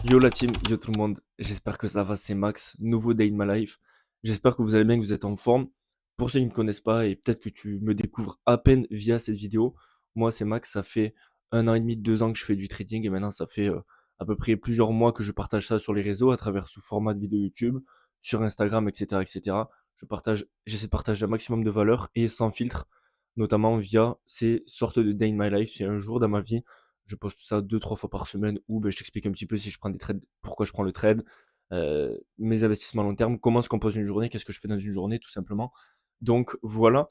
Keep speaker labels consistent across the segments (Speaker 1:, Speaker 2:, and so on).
Speaker 1: Yo la team, yo tout le monde, j'espère que ça va, c'est Max, nouveau Day in My Life. J'espère que vous allez bien, que vous êtes en forme. Pour ceux qui ne me connaissent pas et peut-être que tu me découvres à peine via cette vidéo, moi c'est Max, ça fait 1 an et demi, 2 ans que je fais du trading et maintenant ça fait à peu près plusieurs mois que je partage ça sur les réseaux à travers sous format de vidéo YouTube, sur Instagram, etc. etc. J'essaie de partager un maximum de valeur et sans filtre, notamment via ces sortes de Day in My Life. C'est un jour dans ma vie, je poste ça 2 3 fois par semaine où je t'explique un petit peu si je prends des trades, pourquoi je prends le trade, mes investissements à long terme, comment se compose une journée, qu'est-ce que je fais dans une journée tout simplement. Donc voilà,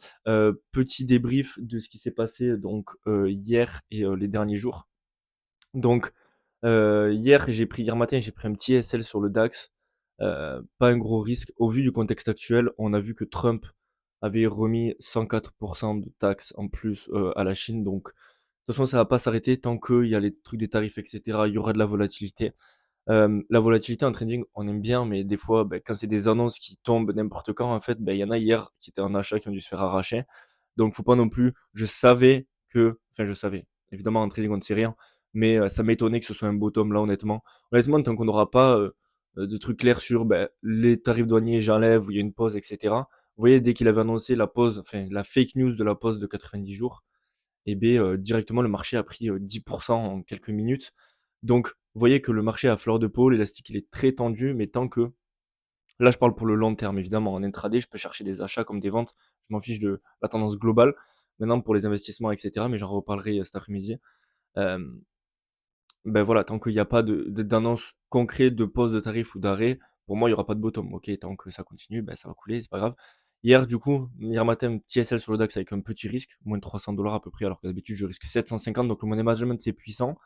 Speaker 1: petit débrief de ce qui s'est passé donc hier et les derniers jours. Donc hier matin, j'ai pris un petit SL sur le DAX, pas un gros risque. Au vu du contexte actuel, on a vu que Trump avait remis 104 de taxes en plus, à la Chine, donc de toute façon, ça va pas s'arrêter tant qu'il y a les trucs des tarifs, et cetera. Il y aura de la volatilité. La volatilité en trading, on aime bien, mais des fois, quand c'est des annonces qui tombent n'importe quand, en fait, il y en a hier qui étaient en achat qui ont dû se faire arracher. Donc, faut pas non plus. Je savais. Évidemment, en trading, on ne sait rien, mais ça m'étonnait que ce soit un bottom là, honnêtement. Honnêtement, tant qu'on n'aura pas de trucs clairs sur les tarifs douaniers, j'enlève, ou il y a une pause, etc. Vous voyez, dès qu'il avait annoncé la pause, enfin la fake news de la pause de 90 jours, et directement le marché a pris 10% en quelques minutes. Donc, vous voyez que le marché à fleur de peau, l'élastique il est très tendu, mais tant que, là je parle pour le long terme évidemment, en intraday je peux chercher des achats comme des ventes, je m'en fiche de la tendance globale. Maintenant pour les investissements, etc., mais j'en reparlerai cet après-midi. Euh, voilà, tant qu'il n'y a pas d'annonce concrète de pause de tarif ou d'arrêt, pour moi il n'y aura pas de bottom. Ok, tant que ça continue, ça va couler, c'est pas grave. Hier matin, petit SL sur le DAX avec un petit risque, moins de 300 $ à peu près, alors que d'habitude je risque 750, donc le money management c'est puissant.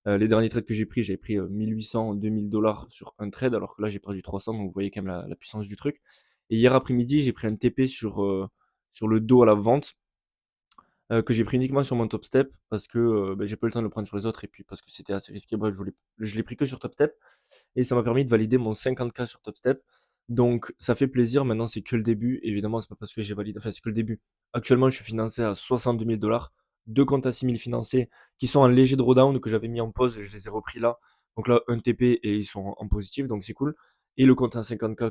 Speaker 1: Les derniers trades que j'ai pris, j'avais pris 1800, 2000 $ sur un trade, alors que là j'ai perdu 300, donc vous voyez quand même la puissance du truc. Et hier après-midi, j'ai pris un TP sur le dos à la vente, que j'ai pris uniquement sur mon top step, parce que j'ai pas eu le temps de le prendre sur les autres, et puis parce que c'était assez risqué. Bref, je l'ai pris que sur top step, et ça m'a permis de valider mon 50K sur top step. Donc ça fait plaisir, maintenant c'est que le début, évidemment c'est pas parce que j'ai validé, enfin c'est que le début. Actuellement je suis financé à 62 000 $, deux comptes à 6 000 financés qui sont en léger drawdown que j'avais mis en pause, je les ai repris là. Donc là un TP et ils sont en positif, donc c'est cool. Et le compte à 50K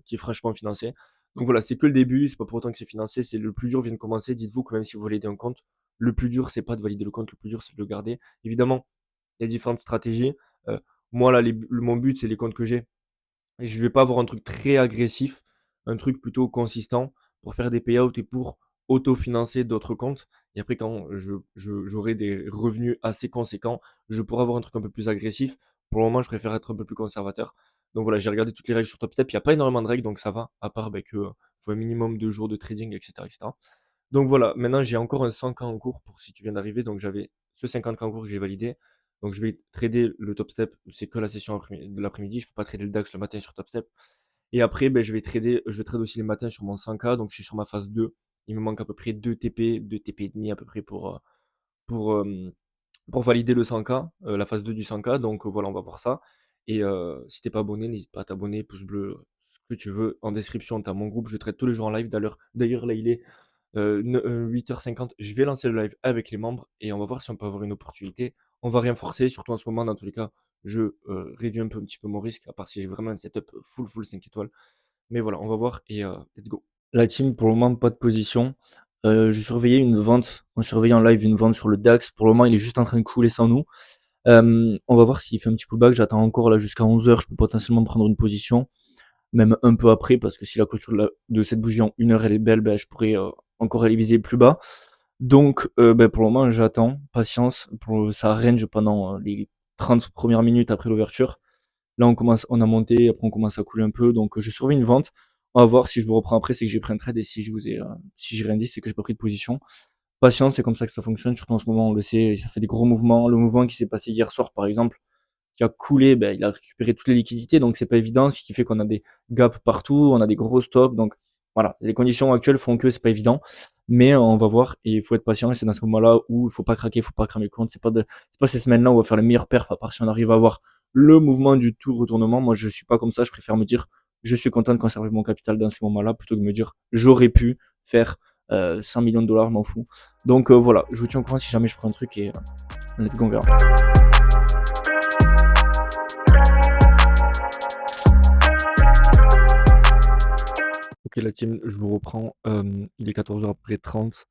Speaker 1: qui est fraîchement financé. Donc voilà, c'est que le début, c'est pas pour autant que c'est financé, c'est le plus dur vient de commencer. Dites-vous que même si vous validez un compte, le plus dur c'est pas de valider le compte, le plus dur c'est de le garder. Évidemment, il y a différentes stratégies. Euh, Moi là, mon but c'est les comptes que j'ai, et je vais pas avoir un truc très agressif, un truc plutôt consistant pour faire des payouts et pour autofinancer d'autres comptes. Et après, quand j'aurai des revenus assez conséquents, je pourrai avoir un truc un peu plus agressif. Pour le moment, je préfère être un peu plus conservateur. Donc voilà, j'ai regardé toutes les règles sur TopStep. Il n'y a pas énormément de règles, donc ça va, à part que faut un minimum de jours de trading, etc., etc. Donc voilà, maintenant j'ai encore un 100K en cours pour si tu viens d'arriver. Donc j'avais ce 50K en cours que j'ai validé. Donc je vais trader le top step, c'est que la session de l'après-midi, je peux pas trader le DAX le matin sur top step. Et après, je vais trade aussi les matins sur mon 100K, donc je suis sur ma phase 2. Il me manque à peu près 2 TP, 2 TP et demi à peu près pour, euh, pour valider le 100K, la phase 2 du 100K. Donc voilà, on va voir ça. Et si t'es pas abonné, n'hésite pas à t'abonner, pouce bleu, ce que tu veux. En description, tu as mon groupe, je traite tous les jours en live. D'ailleurs là, il est 8h50, je vais lancer le live avec les membres et on va voir si on peut avoir une opportunité. On va rien forcer, surtout en ce moment, dans tous les cas, je réduis un petit peu mon risque, à part si j'ai vraiment un setup full 5 étoiles. Mais voilà, on va voir et let's go. La team, pour le moment, pas de position. Je surveillais une vente, on surveillait en live une vente sur le DAX. Pour le moment, il est juste en train de couler sans nous. On va voir s'il fait un petit pullback. J'attends encore là jusqu'à 11h. Je peux potentiellement prendre une position, même un peu après, parce que si la clôture de cette bougie en 1 heure elle est belle, je pourrais encore aller viser plus bas. Donc pour le moment j'attends, patience, ça range pendant les 30 premières minutes après l'ouverture. Là on a monté, après on commence à couler un peu, donc je surveille une vente. On va voir si je me reprends après, c'est que j'ai pris un trade, et si j'ai rien dit, c'est que j'ai pas pris de position. Patience, c'est comme ça que ça fonctionne, surtout en ce moment, on le sait, ça fait des gros mouvements. Le mouvement qui s'est passé hier soir par exemple, qui a coulé, il a récupéré toutes les liquidités, donc c'est pas évident, ce qui fait qu'on a des gaps partout, on a des gros stops, donc voilà, les conditions actuelles font que c'est pas évident, mais on va voir, et il faut être patient, et c'est dans ce moment-là où il faut pas craquer, il faut pas cramer le compte, c'est pas ces semaines-là où on va faire les meilleures perfs, à part si on arrive à avoir le mouvement du tout retournement. Moi je suis pas comme ça, je préfère me dire, je suis content de conserver mon capital dans ces moments-là, plutôt que de me dire, j'aurais pu faire 100 millions de dollars, je m'en fous. Donc voilà, je vous tiens au courant si jamais je prends un truc, et let's go, on verra. OK la team, je vous reprends, il est 14h30.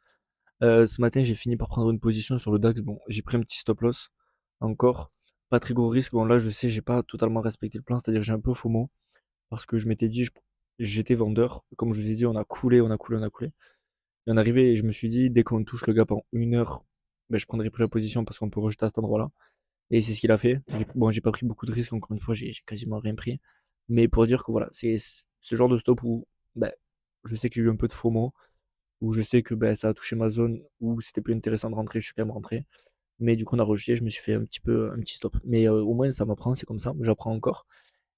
Speaker 1: Ce matin, j'ai fini par prendre une position sur le DAX. Bon, j'ai pris un petit stop loss, encore, pas très gros risque. Bon là, je sais, j'ai pas totalement respecté le plan, c'est-à-dire j'ai un peu FOMO parce que je m'étais dit j'étais vendeur. Comme je vous ai dit, on a coulé, on a coulé, on a coulé et on est arrivé et je me suis dit: «Dès qu'on touche le gap en 1 heure, je prendrai plus la position parce qu'on peut rejeter à cet endroit-là» et c'est ce qu'il a fait. J'ai pas pris beaucoup de risques, encore une fois, j'ai quasiment rien pris. Mais pour dire que voilà, c'est ce genre de stop où, bah, je sais que j'ai eu un peu de FOMO, où je sais que, ça a touché ma zone, où c'était plus intéressant de rentrer, je suis quand même rentré. Mais du coup, on a rejeté, je me suis fait un petit stop. Mais au moins ça m'apprend, c'est comme ça, j'apprends encore.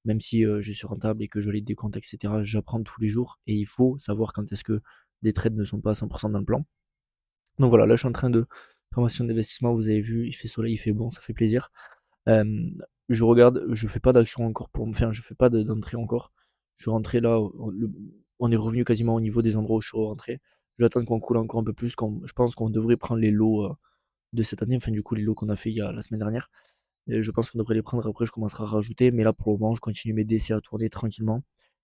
Speaker 1: Même si, je suis rentable et que je lis des comptes et cetera, j'apprends tous les jours et il faut savoir quand est-ce que des trades ne sont pas à 100 dans le plan. Donc voilà, là, je suis en train de formation d'investissement, vous avez vu, il fait soleil, il fait bon, ça fait plaisir. Je regarde, je fais pas d'action encore je fais pas d'entrée encore. Je suis rentré là, on est revenu quasiment au niveau des endroits où je suis rentré. Je vais attendre qu'on coule encore un peu plus, je pense qu'on devrait prendre les lots, de cette année, enfin du coup les lots qu'on a fait il y a la semaine dernière. Et je pense qu'on devrait les prendre, après je commencerai à rajouter, mais là pour le moment je continue mes DC à tourner tranquillement.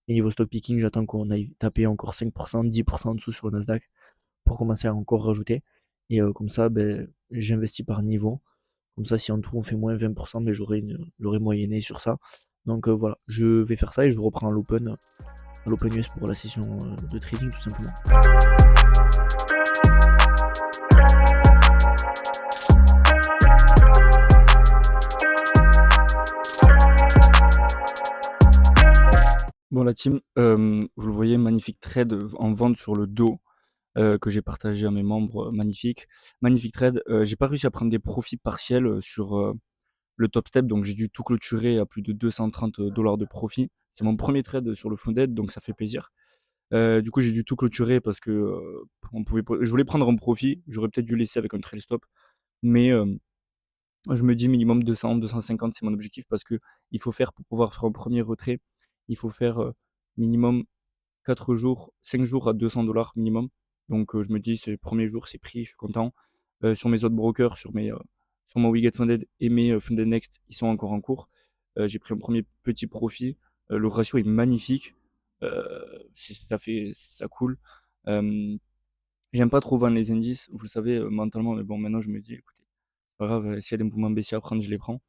Speaker 1: Et niveau stock picking, j'attends qu'on aille taper encore 5%, 10% en dessous sur le Nasdaq pour commencer à encore rajouter. Et comme ça, j'investis par niveau. Comme ça, si en tout on fait moins 20%, mais j'aurai moyenné sur ça. Donc voilà, je vais faire ça et je reprends l'Open US pour la session de trading tout simplement. Bon la team, vous le voyez, magnifique trade en vente sur le dos que j'ai partagé à mes membres, magnifique. Magnifique trade, j'ai pas réussi à prendre des profits partiels sur le top step, donc j'ai dû tout clôturer à plus de 230 $ de profit. C'est mon premier trade sur le Founded, donc ça fait plaisir. Du coup, j'ai dû tout clôturer parce que je voulais prendre un profit, j'aurais peut-être dû laisser avec un trail stop, mais je me dis minimum 200-250, c'est mon objectif parce que il faut faire pour pouvoir faire un premier retrait, il faut faire minimum 4 jours, 5 jours à 200 $ minimum. Donc je me dis, c'est le premier jour, c'est pris, je suis content. Sur mes autres brokers, sur mon WeGet Funded et mes Funded Next, ils sont encore en cours. J'ai pris un premier petit profit. Le ratio est magnifique. Ça coule. J'aime pas trop vendre les indices, vous le savez, mentalement, mais bon, maintenant je me dis, écoutez, c'est pas grave, s'il y a des mouvements baissiers à prendre, je les prends.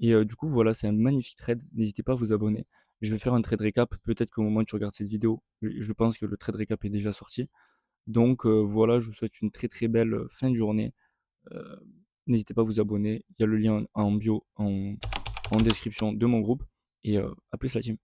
Speaker 1: Et du coup, voilà, c'est un magnifique trade. N'hésitez pas à vous abonner. Je vais faire un trade récap. Peut-être qu'au moment où tu regardes cette vidéo, je pense que le trade récap est déjà sorti. Donc voilà, je vous souhaite une très très belle fin de journée. Euh, N'hésitez pas à vous abonner. Il y a le lien en bio, en description de mon groupe. Et à plus la team.